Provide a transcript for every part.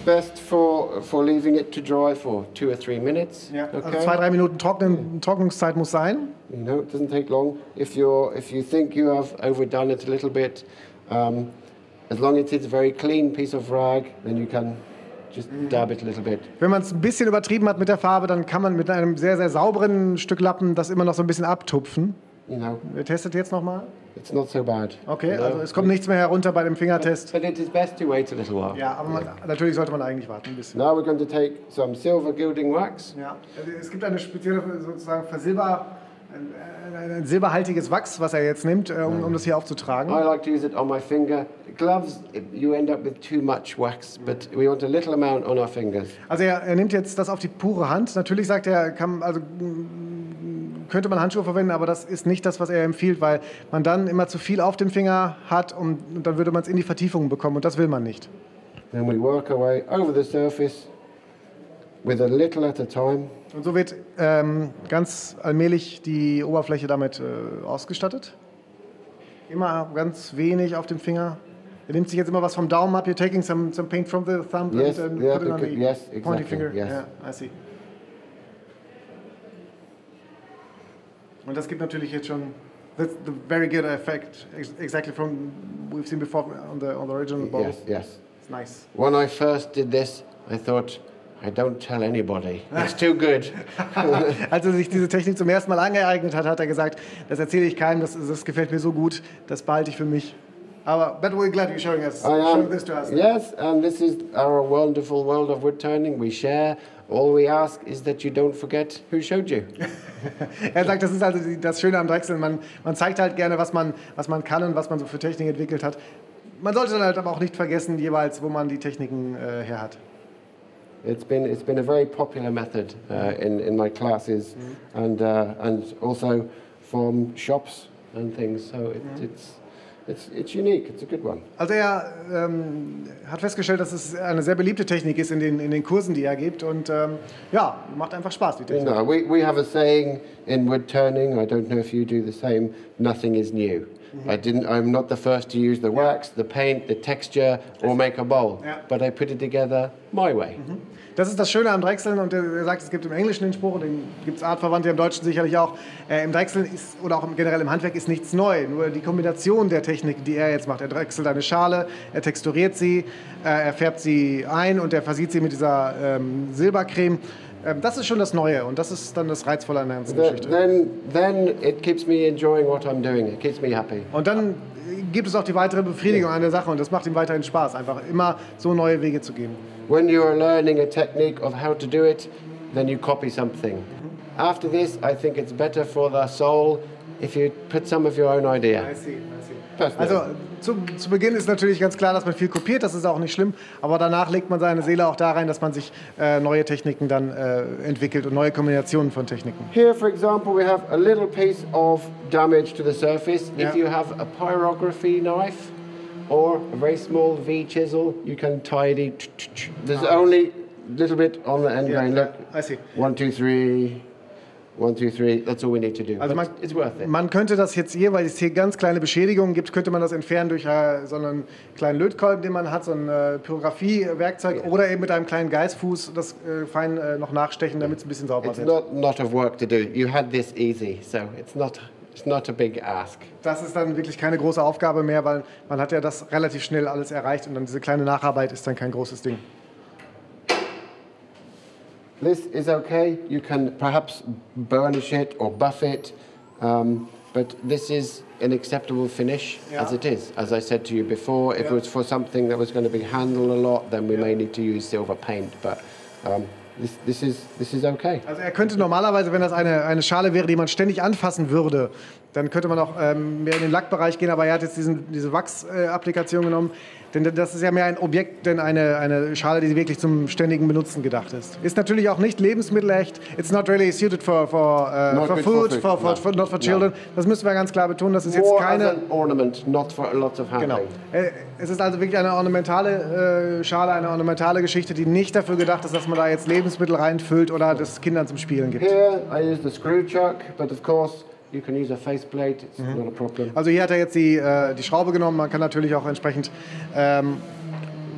best for leaving it to dry for 2 or 3 minutes. Ja, okay? also 2-3 Minuten Trocknungszeit muss sein. You know, it doesn't take long. If you think you have overdone it a little bit, as long as it's a very clean piece of rag, then you can just dab it a little bit. Wenn man es ein bisschen übertrieben hat mit der Farbe, dann kann man mit einem sehr, sehr sauberen Stück Lappen das immer noch so ein bisschen abtupfen. You know, Wer testet jetzt nochmal? it's not so bad. Okay, you know? also es kommt nichts mehr herunter bei dem Fingertest. But it is best to wait a little while. Ja, aber natürlich sollte man eigentlich warten ein bisschen. Now we're going to take some silver gilding wax. Ja, es gibt eine spezielle sozusagen ein silberhaltiges Wachs, was er jetzt nimmt, um das hier aufzutragen. I like to use it on my finger. Gloves, you end up with too much wax, but we want a little amount on our fingers. Also er nimmt jetzt das auf die pure Hand. Natürlich sagt er, könnte man Handschuhe verwenden, aber das ist nicht das, was er empfiehlt, weil man dann immer zu viel auf dem Finger hat und dann würde man es in die Vertiefung bekommen und das will man nicht. Then we work our way over the surface with a little at a time. Und so wird ganz allmählich die Oberfläche damit ausgestattet. Immer ganz wenig auf dem Finger. Er nimmt sich jetzt immer was vom Daumen ab. You're taking some paint from the thumb Yes, and yeah, put it on the yes, pointy exactly, finger. yes. Yeah, I see. Und das gibt natürlich jetzt schon that's the very good effect, exactly from we've seen before on the original bowl. Yes, yes. It's nice. When I first did this, I thought, I don't tell anybody. It's too good. Als er sich diese Technik zum ersten Mal angeeignet hat, hat er gesagt, das erzähle ich keinem, das gefällt mir so gut, das behalte ich für mich. Aber but we're glad you're showing this to us. Yes, and this is our wonderful world of wood turning. We share. All we ask is that you don't forget who showed you. Er sagt, das ist also das Schöne am Drechseln. Man zeigt halt gerne, was man kann und was man so für Technik entwickelt hat. Man sollte dann halt aber auch nicht vergessen, jeweils, wo man die Techniken her hat. It's been a very popular method in my classes and also from shops and things. So it's unique. It's a good one. Also er hat festgestellt, dass es eine sehr beliebte Technik ist in den Kursen, die er gibt und ja, macht einfach Spaß, die Technik. No, we have a saying in wood turning. I don't know if you do the same. Nothing is new. I'm not the first to use the wax, the paint, the texture, or make a bowl. Yeah. But I put it together my way. Das ist das Schöne am Drechseln und er sagt, es gibt im Englischen den Spruch, den gibt es artverwandte im Deutschen sicherlich auch. Im Drechseln ist, oder auch generell im Handwerk ist nichts neu, nur die Kombination der Techniken, die er jetzt macht. Er drechselt eine Schale, er texturiert sie, er färbt sie ein und er versieht sie mit dieser Silbercreme. Das ist schon das Neue und das ist dann das Reizvolle an der ganzen Geschichte. Then it keeps me enjoying what I'm doing. It keeps me happy. Und dann gibt es auch die weitere Befriedigung an der Sache und das macht ihm weiterhin Spaß, einfach immer so neue Wege zu gehen. When you are learning a technique of how to do it, then you copy something. After this, I think it's better for the soul if you put some of your own idea. I see. Personally. Also zu Beginn ist natürlich ganz klar, dass man viel kopiert, das ist auch nicht schlimm, aber danach legt man seine Seele auch da rein, dass man sich neue Techniken dann entwickelt und neue Kombinationen von Techniken. Here, for example, we have a little piece of damage to the surface. Yeah. If you have a pyrography knife or a very small V chisel, you can tidy. There's only a little bit on the end grain. Look, I see. 1, 2, 3. 1, 2, 3, that's all we need to do. Also it's worth it. Man könnte das jetzt hier, weil es hier ganz kleine Beschädigungen gibt, könnte man das entfernen durch so einen kleinen Lötkolben, den man hat, so ein Pyrografie-Werkzeug oder eben mit einem kleinen Geißfuß das fein noch nachstechen, damit es ein bisschen sauber wird. It's not a work to do. You had this easy, so it's not a big ask. Das ist dann wirklich keine große Aufgabe mehr, weil man hat ja das relativ schnell alles erreicht und dann diese kleine Nacharbeit ist dann kein großes Ding. This is okay. You can perhaps burnish it or buff it, but this is an acceptable finish as it is. As I said to you before, if it was for something that was going to be handled a lot, then we may need to use silver paint, but this is okay. Also er könnte normalerweise, wenn das eine Schale wäre, die man ständig anfassen würde, dann könnte man auch mehr in den Lackbereich gehen, aber er hat jetzt diese Wachsapplikation genommen, denn das ist ja mehr ein Objekt, denn eine Schale, die wirklich zum ständigen Benutzen gedacht ist. Ist natürlich auch nicht lebensmittelecht. It's not really suited for food, not for children. No. Das müssen wir ganz klar betonen. Das ist jetzt keine as an ornament, not for lots of handling. Genau. Es ist also wirklich eine ornamentale Schale, eine ornamentale Geschichte, die nicht dafür gedacht ist, dass man da jetzt Lebensmittel reinfüllt oder das Kindern zum Spielen gibt. Here I use the screw chuck, but of course you can use a faceplate. It's not a problem. Also hier hat er jetzt die Schraube genommen. Man kann natürlich auch entsprechend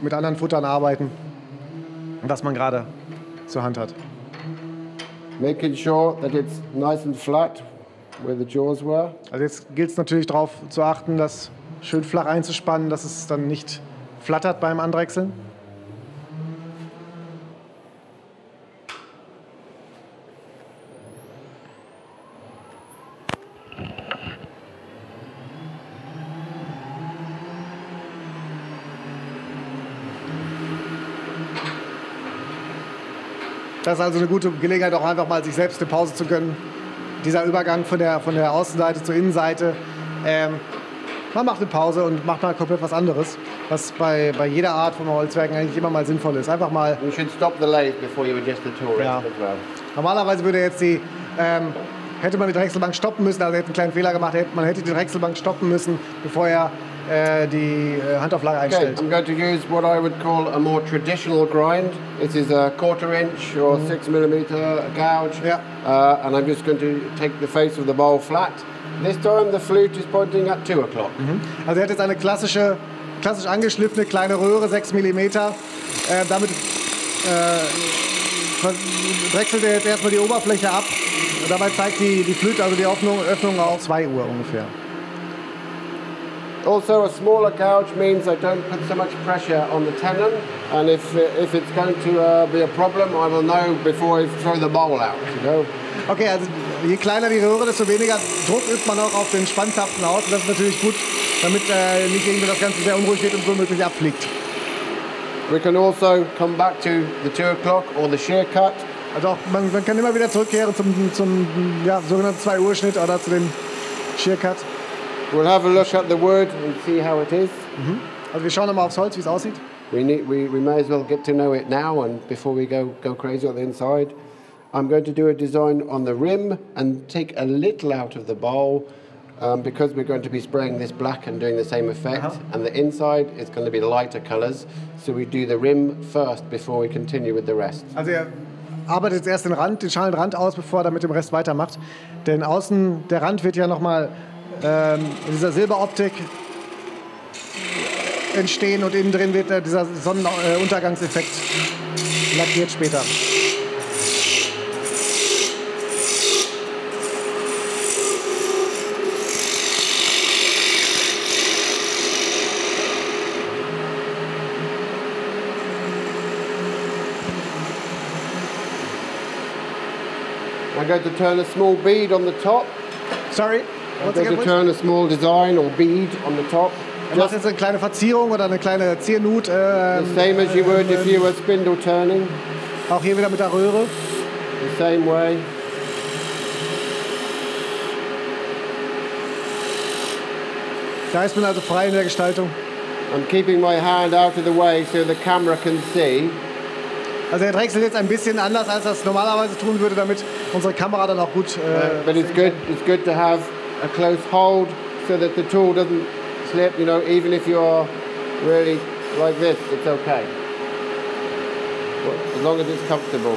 mit anderen Futtern arbeiten. was man gerade zur Hand hat. Making sure that it's nice and flat where the jaws were. Also jetzt gilt es natürlich darauf zu achten, das schön flach einzuspannen, dass es dann nicht flattert beim Andrechseln. Das ist also eine gute Gelegenheit, auch einfach mal sich selbst eine Pause zu gönnen. Dieser Übergang von der Außenseite zur Innenseite. Man macht eine Pause und macht mal komplett was anderes, was bei jeder Art von HolzWerken eigentlich immer mal sinnvoll ist. Einfach mal. You should stop the lathe before you adjust the tool rest as well. Normalerweise würde jetzt hätte man die Drechselbank stoppen müssen, also hätte einen kleinen Fehler gemacht, man hätte die Drechselbank stoppen müssen, bevor er die Handauflage einstellt. Okay, I'm going to use what I would call a more traditional grind. This is a 1/4 inch or 6mm gouge, and I'm just going to take the face of the bowl flat. This time the flute is pointing at 2 o'clock. Also er hat jetzt eine klassisch angeschliffene kleine Röhre, 6 mm. Damit drechselt er jetzt erstmal die Oberfläche ab. Und dabei zeigt die Flute, also die Öffnung auf 2 Uhr ungefähr. Also, a smaller gouge means I don't put so much pressure on the tenon, and if it's going to be a problem, I will know before I throw the bowl out. You know? Okay, also je kleiner die Röhre, desto weniger Druck übt man auch auf den Spannzapfen aus. Und das ist natürlich gut, damit nicht irgendwie das Ganze sehr unruhig wird und womöglich abfliegt. We can also come back to the 2 o'clock or the shear cut. Also auch, man kann immer wieder zurückkehren zum sogenannten 2 Uhr Schnitt oder zu dem Shear Cut. We'll have a look at the wood and see how it is. Also wir schauen nochmal aufs Holz, wie es aussieht. We may as well get to know it now and before we go crazy on the inside. I'm going to do a design on the rim and take a little out of the bowl because we're going to be spraying this black and doing the same effect. And the inside is going to be lighter colors. So we do the rim first before we continue with the rest. Also er arbeitet jetzt erst den Schalenrand aus, bevor er mit dem Rest weitermacht. Denn außen, der Rand wird ja nochmal in dieser Silberoptik entstehen und innen drin wird dieser Sonnenuntergangseffekt lackiert später. I'm going to turn a small bead on the top. Sorry? I'm going to turn a small design or bead on the top. Er macht jetzt eine kleine Verzierung oder eine kleine Ziernut. The same as you would if you were spindle turning. Auch hier wieder mit der Röhre. The same way. Da ist man also frei in der Gestaltung. I'm keeping my hand out of the way so the camera can see. Also er drechselt jetzt ein bisschen anders, als er es normalerweise tun würde, damit unsere Kamera dann auch gut. But it's good to have a close hold so that the tool doesn't slip. You know, even if you're really like this, it's okay. As long as it's comfortable.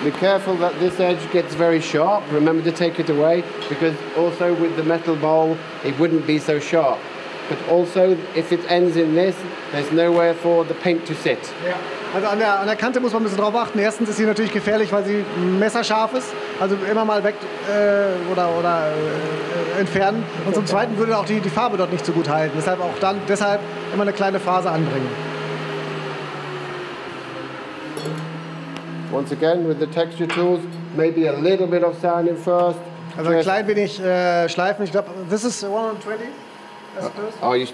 Be careful that this edge gets very sharp. Remember to take it away because also with the metal bowl it wouldn't be so sharp. But also if it ends in this, there's nowhere for the paint to sit. Ja. Also an der Kante muss man ein bisschen drauf achten. Erstens ist sie natürlich gefährlich, weil sie messerscharf ist. Also immer mal weg oder entfernen. Und zum Zweiten würde auch die Farbe dort nicht so gut halten. Deshalb immer eine kleine Phase anbringen. Once again, with the texture tools, maybe a little bit of sanding first. Also ein klein wenig schleifen. Ich glaube, this is 120. I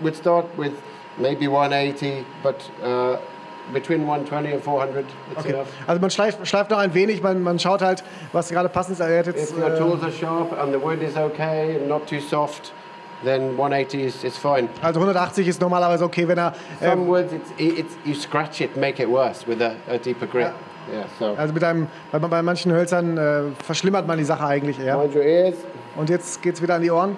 would start with maybe 180, but between 120 and 400. Okay. Enough. Also man schleift noch ein wenig. Man schaut halt, was gerade passend ist. If your tools are sharp and the wood is okay and not too soft, then 180 is fine. Also 180 ist normalerweise okay, wenn er... Some woods, you scratch it, make it worse with a deeper grip. Yeah, so. Also bei manchen Hölzern verschlimmert man die Sache eigentlich eher. Mind your ears. Und jetzt geht's wieder an die Ohren.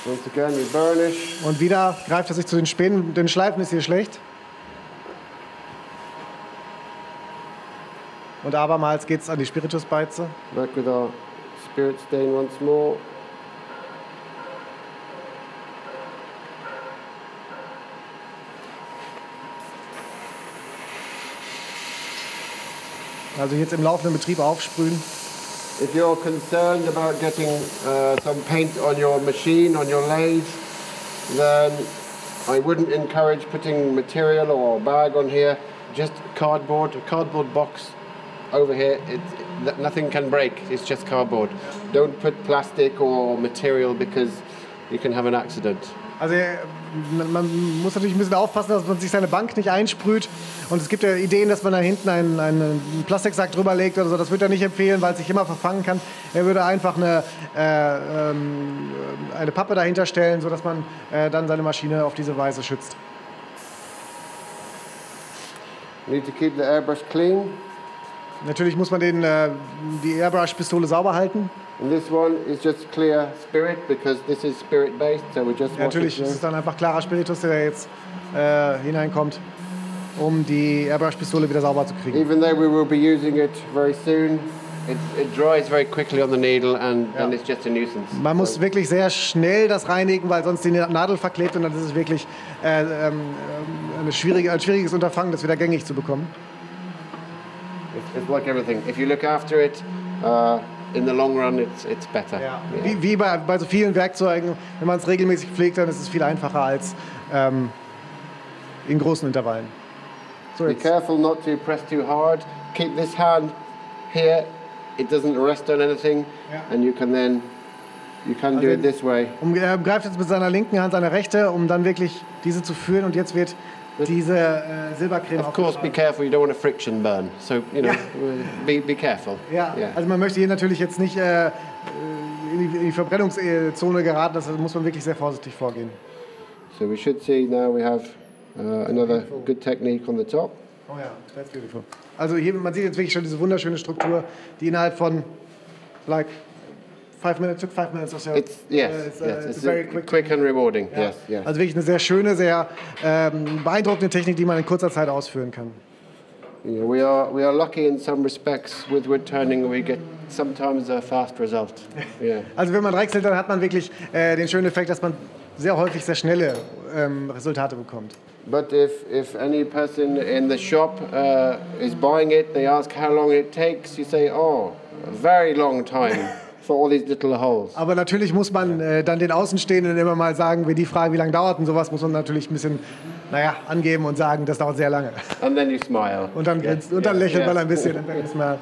Once again, we burnish. Und wieder greift er sich zu den Spänen. Den Schleifen ist hier schlecht. Und abermals geht es an die Spiritusbeize. Back with our spirit stain once more. Also jetzt im laufenden Betrieb aufsprühen. If you're concerned about getting some paint on your machine, on your lathe, then I wouldn't encourage putting material or bag on here. Just cardboard, a cardboard box over here. Nothing can break, it's just cardboard. Don't put plastic or material because you can have an accident. Also man muss natürlich ein bisschen aufpassen, dass man sich seine Bank nicht einsprüht. Und es gibt ja Ideen, dass man da hinten einen Plastiksack drüber legt oder so. Das würde er nicht empfehlen, weil es sich immer verfangen kann. Er würde einfach eine Pappe dahinter stellen, sodass man dann seine Maschine auf diese Weise schützt. Need to keep the airbrush clean. Natürlich muss man die Airbrush-Pistole sauber halten. And this one is just clear spirit because this is spirit based, so we just wash natürlich it ist es dann einfach klarer Spiritus, der jetzt hineinkommt, um die Airbrush-Pistole wieder sauber zu kriegen. Even though we will be using it very soon, it dries very quickly on the needle and it's just a nuisance. Man muss wirklich sehr schnell das reinigen, weil sonst die Nadel verklebt und dann ist es wirklich ein schwieriges Unterfangen, das wieder gängig zu bekommen. It's like everything. If you look after it, in the long run, it's better. Ja. Yeah. Wie bei so vielen Werkzeugen, wenn man es regelmäßig pflegt, dann ist es viel einfacher als in großen Intervallen. So, be careful not to press too hard. Keep this hand here. It doesn't rest on anything, and you can do it this way. Er greift jetzt mit seiner linken Hand seine rechte, um dann wirklich diese zu führen, und jetzt wird diese Silbercreme. Of course, be careful. You don't want a friction burn. So be careful. Ja. Yeah. Also man möchte hier natürlich jetzt nicht in die Verbrennungszone geraten. Das muss man wirklich sehr vorsichtig vorgehen. So we should see now we have another good technique on the top. Oh ja, that's beautiful. Also hier, man sieht jetzt wirklich schon diese wunderschöne Struktur, die innerhalb von like 5 minutes or so. It's very quick and rewarding. Ja. Yes. Also wirklich eine sehr schöne, sehr beeindruckende Technik, die man in kurzer Zeit ausführen kann. Yeah, we are lucky in some respects with wood turning. We get sometimes a fast result. Yeah. Also wenn man drechselt, dann hat man wirklich den schönen Effekt, dass man sehr häufig sehr schnelle Resultate bekommt. But if any person in the shop is buying it, they ask how long it takes. You say, oh, a very long time for all these little holes. Aber natürlich muss man dann den Außenstehenden immer mal sagen, wenn die fragen, wie lange dauert und sowas, muss man natürlich ein bisschen, angeben und sagen, das dauert sehr lange. And then you smile. Und dann grinst, und dann lächelt man ein bisschen. Und dann ist man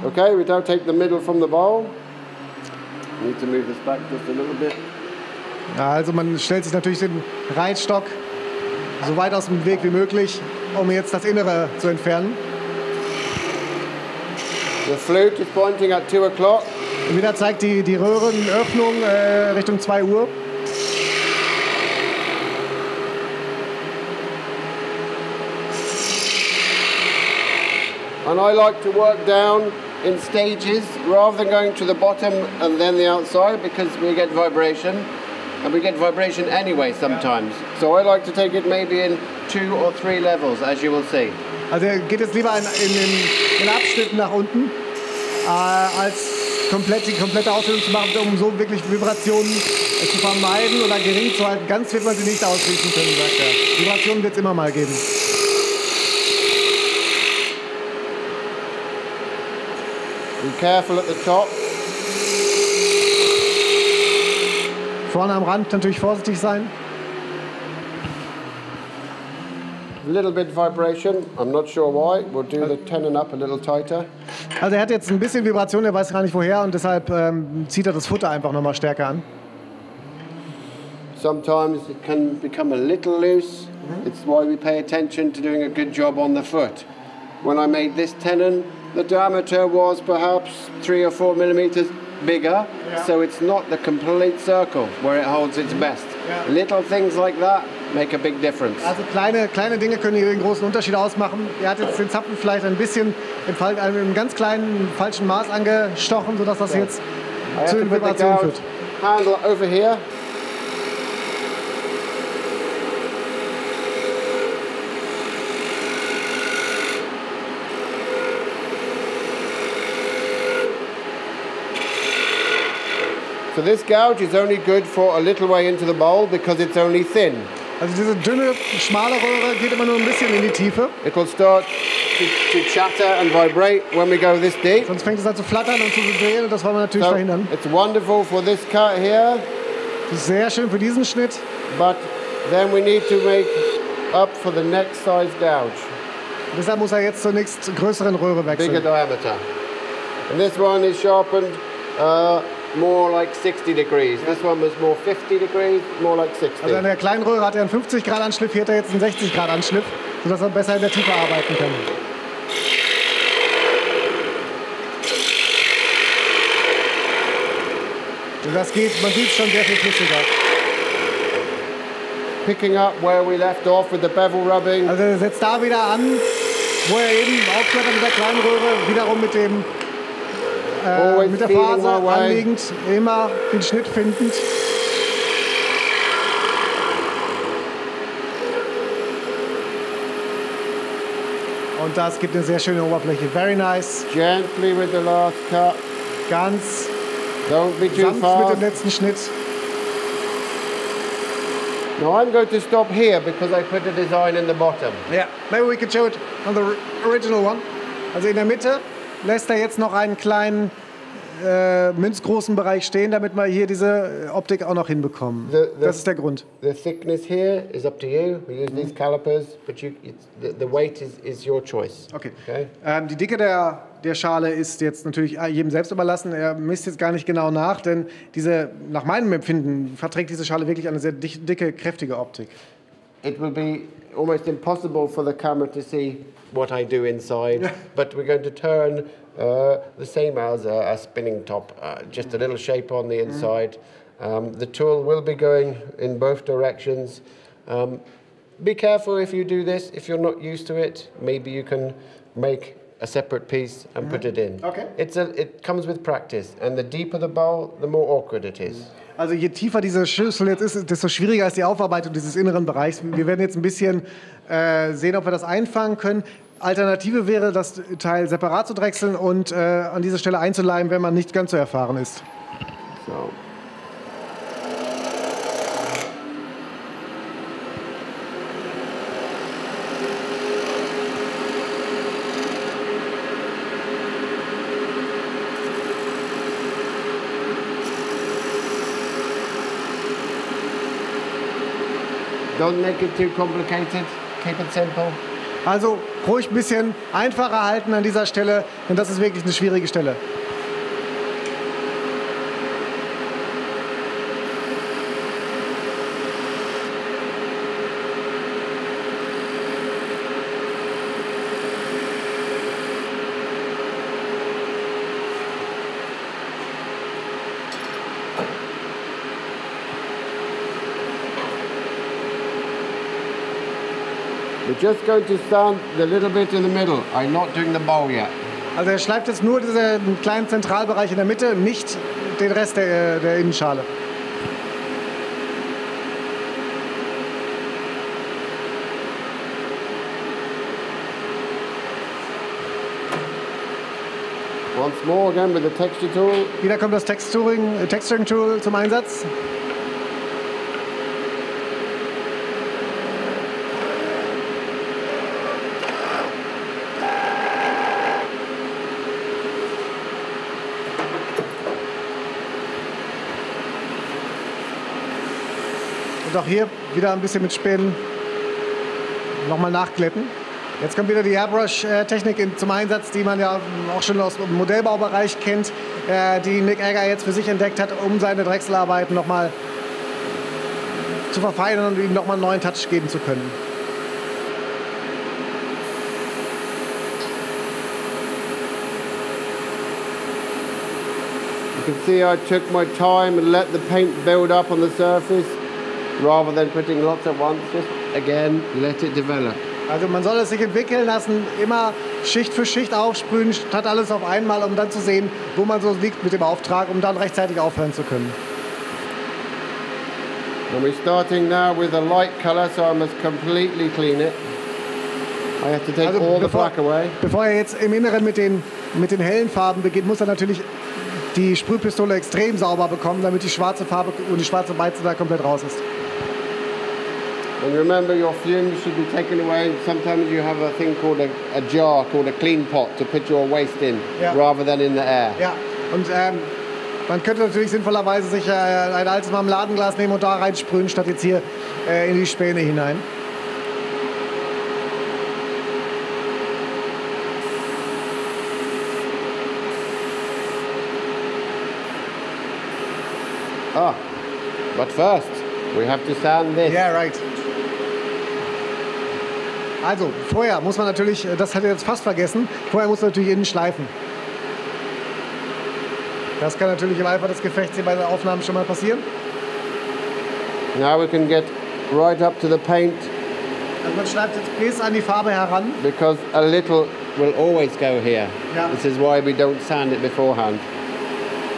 okay, we now take the middle from the bowl. Need to move this back just a little bit. Ja, also man stellt sich natürlich den Reitstock so weit aus dem Weg wie möglich, um jetzt das Innere zu entfernen. The flute is pointing at 2 o'clock. Und wieder zeigt die Röhrenöffnung Richtung 2 Uhr. And I like to work down in stages rather than going to the bottom and then the outside, because we get vibration. And we get vibration anyway sometimes. So I like to take it maybe in 2 or 3 levels, as you will see. Also er geht jetzt lieber in Abschnitten nach unten, als die komplette Ausführung zu machen, um so wirklich Vibrationen zu vermeiden oder gering zu halten. Ganz wird man sie nicht ausschließen können, sagt er. Vibrationen wird es immer mal geben. Be careful at the top. Vorne am Rand natürlich vorsichtig sein. little bit vibration. I'm not sure why. We'll do the tenon up a little tighter. Also er hat jetzt ein bisschen Vibration, er weiß gar nicht woher und deshalb zieht er das Futter einfach nochmal stärker an. Sometimes it can become a little loose. It's why we pay attention to doing a good job on the foot. When I made this tenon, the diameter was perhaps 3 or 4 millimeters bigger, so it's not the complete circle where it holds its best. Little things like that make a big difference. Also kleine Dinge können hier den großen Unterschied ausmachen. Er hat jetzt den Zapfen vielleicht ein bisschen im ganz kleinen falschen Maß angestochen, sodass das jetzt zu den Vibrationen führt. Handle over here. So this gouge is only good for a little way into the bowl because it's only thin. Also diese dünne, schmale Röhre geht immer nur ein bisschen in die Tiefe. It will start to chatter and vibrate when we go this deep. Sonst fängt es an zu flattern und zu drehen und das wollen wir natürlich verhindern. It's wonderful for this cut here. Das ist sehr schön für diesen Schnitt. But then we need to make up for the next size gouge. Deshalb muss er jetzt zur nächsten größeren Röhre wechseln. Bigger diameter. And this one is sharpened more like 60 degrees. This one was more 50 degrees, more like 60. Also an der kleinen Röhre hat er einen 50 Grad Anschliff, hier hat er jetzt einen 60 Grad Anschliff, sodass er besser in der Tiefe arbeiten kann. Und das geht, man sieht schon sehr viel flüssiger. Picking up where we left off with the bevel rubbing. Also er setzt da wieder an, wo er eben aufhört mit der kleinen Röhre, wiederum mit dem mit der Faser anliegend, immer den Schnitt findend. Und das gibt eine sehr schöne Oberfläche. Very nice. Gently with the last cut. Ganz Don't be too sanft fast. mit dem letzten Schnitt. Now I'm going to stop here because I put a design in the bottom. Yeah, maybe we can show it on the original one. Also in der Mitte lässt er jetzt noch einen kleinen münzgroßen Bereich stehen, damit wir hier diese Optik auch noch hinbekommen. Das ist der Grund. The thickness here is up to you. We use these calipers, but the weight is your choice. Okay. Die Dicke der Schale ist jetzt natürlich jedem selbst überlassen. Er misst jetzt gar nicht genau nach, denn nach meinem Empfinden verträgt diese Schale wirklich eine sehr dicke, kräftige Optik. It will be almost impossible for the camera to see what I do inside, but we're going to turn the same as a spinning top, just a little shape on the inside. The tool will be going in both directions. Be careful if you do this. If you're not used to it, maybe you can make a separate piece and put it in. Okay. It comes with practice, and the deeper the bowl, the more awkward it is. Also je tiefer diese Schüssel jetzt ist, desto schwieriger ist die Aufarbeitung dieses inneren Bereichs. Wir werden jetzt ein bisschen sehen, ob wir das einfangen können. Alternative wäre, das Teil separat zu drechseln und an dieser Stelle einzuleimen, wenn man nicht ganz so erfahren ist. So. Don't make it too complicated. Keep it simple. Also ruhig ein bisschen einfacher halten an dieser Stelle, denn das ist wirklich eine schwierige Stelle. We're just going to stand a little bit in the middle. I'm not doing the bowl yet. Also er schleift jetzt nur diesen kleinen Zentralbereich in der Mitte, nicht den Rest der Innenschale. Once more again with the texture tool. Wieder kommt das Texturing Tool zum Einsatz. Und auch hier wieder ein bisschen mit Spänen. nochmal nachglätten. Jetzt kommt wieder die Airbrush-Technik zum Einsatz, die man ja auch schon aus dem Modellbaubereich kennt, die Nick Agar jetzt für sich entdeckt hat, um seine Drechselarbeiten nochmal zu verfeinern und ihm nochmal einen neuen Touch geben zu können. You can see I took my time and let the paint build up on the surface rather than putting lots at once. Just again, let it develop. Also man soll es sich entwickeln lassen, immer Schicht für Schicht aufsprühen, statt alles auf einmal, um dann zu sehen, wo man so liegt mit dem Auftrag, um dann rechtzeitig aufhören zu können. And we're starting now with a light color, so I must completely clean it. I have to take all the black away. Bevor er jetzt im Inneren mit den hellen Farben beginnt, muss er natürlich die Sprühpistole extrem sauber bekommen, damit die schwarze Farbe und die schwarze Beize da komplett raus ist. And remember, your fumes should be taken away. Sometimes you have a thing called a jar, called a clean pot, to put your waste in, rather than in the air. Ja, und man könnte natürlich sinnvollerweise sich ein altes Marmeladenglas nehmen und da reinsprühen, statt jetzt hier in die Späne hinein. Ah, but first, we have to sand this. Yeah, right. Also, vorher muss man natürlich, das hat er jetzt fast vergessen, vorher muss man natürlich innen schleifen. Das kann natürlich im Eifer des Gefechts hier bei den Aufnahmen schon mal passieren. Now we can get right up to the paint. Also man schleift jetzt bis an die Farbe heran. Because a little will always go here. Ja. This is why we don't sand it beforehand.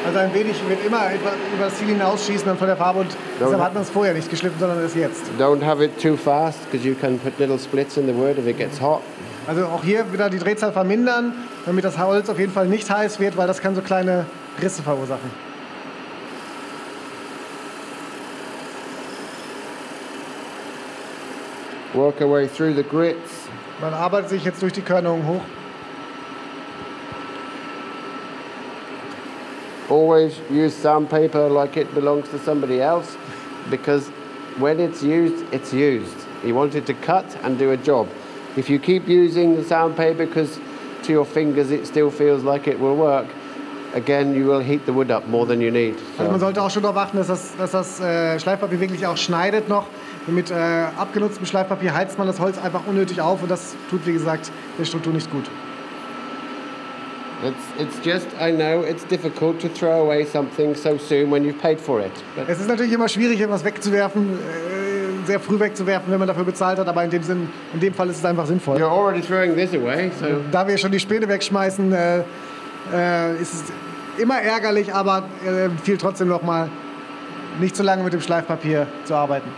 Also ein wenig wird immer über das Ziel hinausschießen dann von der Farbe und deshalb hat man es vorher nicht geschliffen, sondern erst jetzt. Don't have it too fast, because you can put little splits in the wood if it gets hot. Also auch hier wieder die Drehzahl vermindern, damit das Holz auf jeden Fall nicht heiß wird, weil das kann so kleine Risse verursachen. Work our way through the grits. Man arbeitet sich jetzt durch die Körnungen hoch. Always use sandpaper like it belongs to somebody else, because when it's used, it's used. You want it to cut and do a job. If you keep using the sandpaper because to your fingers it still feels like it will work, again you will heat the wood up more than you need. So. Also man sollte auch schon darauf achten, dass das Schleifpapier wirklich auch schneidet noch. Mit abgenutztem Schleifpapier heizt man das Holz einfach unnötig auf und das tut, wie gesagt, der Struktur nicht gut. It's just, I know, it's difficult to throw away something so soon when you've paid for it. Es ist natürlich immer schwierig, etwas wegzuwerfen, sehr früh wegzuwerfen, wenn man dafür bezahlt hat, aber in dem Fall ist es einfach sinnvoll. You're already throwing this away, so. Da wir schon die Späne wegschmeißen, ist es immer ärgerlich, aber empfiehlt trotzdem noch mal, nicht zu lange mit dem Schleifpapier zu arbeiten.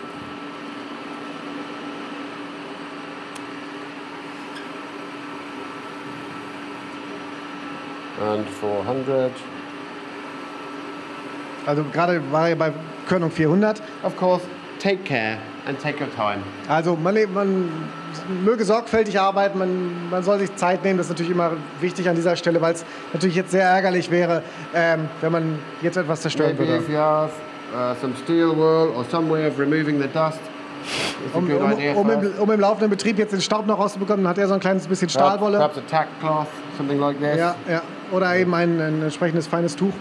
And 400. Also gerade war er bei Körnung 400. Of course, take care and take your time. Also man möge sorgfältig arbeiten, man soll sich Zeit nehmen. Das ist natürlich immer wichtig an dieser Stelle, weil es natürlich jetzt sehr ärgerlich wäre, wenn man jetzt etwas zerstören würde. Maybe if you have some steel wool or some way of removing the dust. Um im laufenden Betrieb jetzt den Staub noch rauszubekommen, hat er so ein kleines bisschen Stahlwolle. Perhaps a tack cloth, something like this. Ja. Oder eben ein entsprechendes feines Tuch.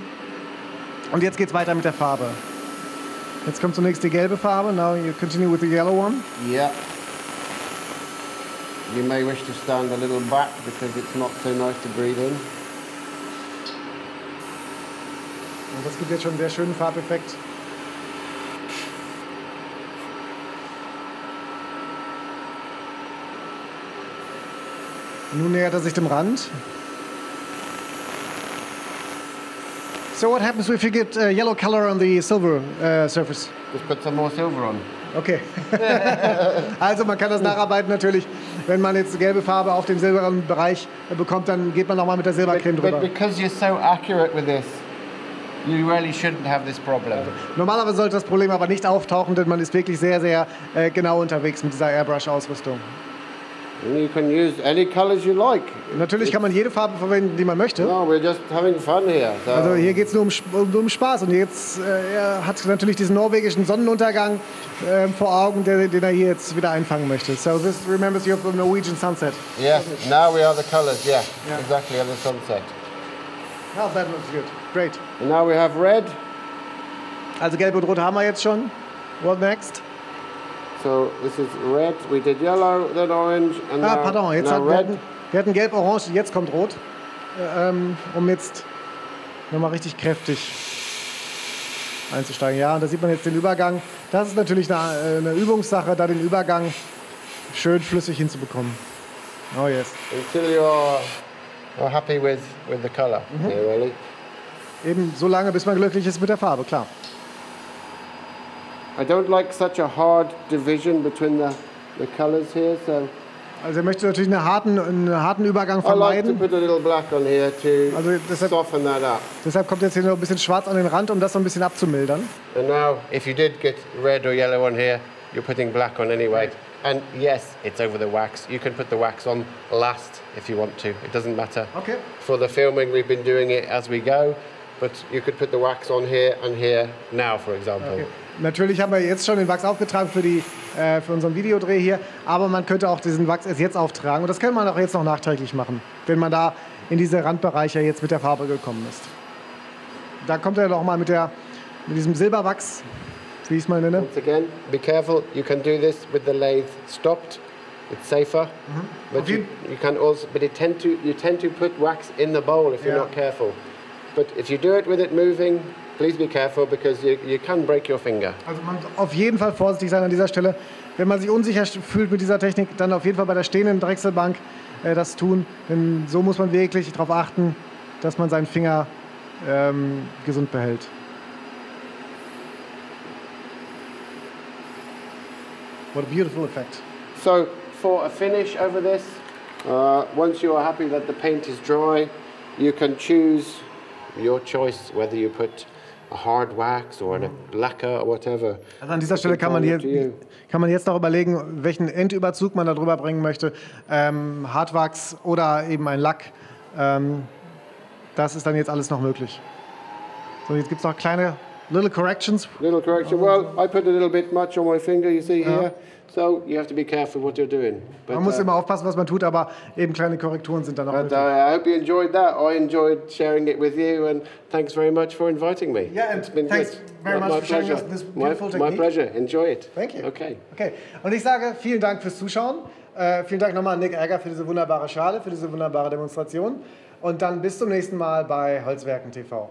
Und jetzt geht es weiter mit der Farbe. Jetzt kommt zunächst die gelbe Farbe. Now you continue with the yellow one. Yeah. You may wish to stand a little back because it's not so nice to breathe in. Und das gibt jetzt schon einen sehr schönen Farbeffekt. Nun nähert er sich dem Rand. So what happens if you get yellow color on the silver surface? Just put some more silver on. Okay. Also man kann das nacharbeiten natürlich. Wenn man jetzt gelbe Farbe auf dem silbernen Bereich bekommt, dann geht man nochmal mit der Silbercreme drüber. But because you're so accurate with this, you really shouldn't have this problem. Normalerweise sollte das Problem aber nicht auftauchen, denn man ist wirklich sehr, sehr genau unterwegs mit dieser Airbrush-Ausrüstung. And you can use any colors you like. Natürlich kann man jede Farbe verwenden, die man möchte. No, we're just having fun here. So. Also hier geht es nur um Spaß. Und jetzt er hat natürlich diesen norwegischen Sonnenuntergang vor Augen, den er hier jetzt wieder einfangen möchte. So this remembers you of the Norwegian sunset. Yes, now we are the colors, yeah. Exactly, of the sunset. Oh, that looks good. Great. And now we have red. Also gelb und rot haben wir jetzt schon. What next? So this is red. We did yellow, then orange, and now, pardon. Jetzt now red. Wir hatten gelb, orange, jetzt kommt rot. Um jetzt nochmal richtig kräftig einzusteigen. Ja, und da sieht man jetzt den Übergang. Das ist natürlich eine Übungssache, da den Übergang schön flüssig hinzubekommen. Oh yes. Until you're happy with the color. Yeah, really. Eben so lange, bis man glücklich ist mit der Farbe, klar. I don't like such a hard division between the colors here, so Also er möchte natürlich einen harten Übergang I like to vermeiden. put a little black on here to Also soften that up. deshalb kommt jetzt hier noch ein bisschen schwarz an den Rand, um das so ein bisschen abzumildern. And now, if you did get red or yellow on here, you're putting black on anyway. And yes, it's over the wax. You can put the wax on last if you want to. It doesn't matter. Okay. For the filming, we've been doing it as we go, but you could put the wax on here and here now, for example. Okay. Natürlich haben wir jetzt schon den Wachs aufgetragen für unseren Videodreh hier, aber man könnte auch diesen Wachs erst jetzt auftragen. Und das kann man auch jetzt noch nachträglich machen, wenn man da in diese Randbereiche jetzt mit der Farbe gekommen ist. Da kommt er noch mal mit diesem Silberwachs, wie ich es mal nenne. Once again, be careful. You can do this with the lathe stopped. It's safer. But you can also, but you tend to put wax in the bowl if you're not careful. But if you do it with it moving, please be careful because you can break your finger. Also man muss auf jeden Fall vorsichtig sein an dieser Stelle. Wenn man sich unsicher fühlt mit dieser Technik, dann auf jeden Fall bei der stehenden Drechselbank das tun. Denn so muss man wirklich darauf achten, dass man seinen Finger gesund behält. What a beautiful effect. So for a finish over this, once you are happy that the paint is dry, you can choose your choice whether you put a hard wax or a lacquer or whatever. Also an dieser Stelle kann man jetzt noch überlegen, welchen Endüberzug man da drüber bringen möchte. Hartwachs oder eben ein Lack. Das ist dann jetzt alles noch möglich. So, jetzt gibt es noch kleine little corrections. Little correction. Well, I put a little bit much on my finger, you see here. So you have to be careful what you're doing. But, Man muss immer aufpassen, was man tut, aber eben kleine Korrekturen sind da noch möglich. I hope you enjoyed that. I enjoyed sharing it with you, and thanks very much for inviting me. Yeah, and it's been thanks good. very much for showing us this beautiful technique. My pleasure. Enjoy it. Thank you. Okay. Und ich sage vielen Dank fürs Zuschauen. Vielen Dank nochmal an Nick Agar für diese wunderbare Schale, für diese wunderbare Demonstration. Und dann bis zum nächsten Mal bei HolzWerken TV.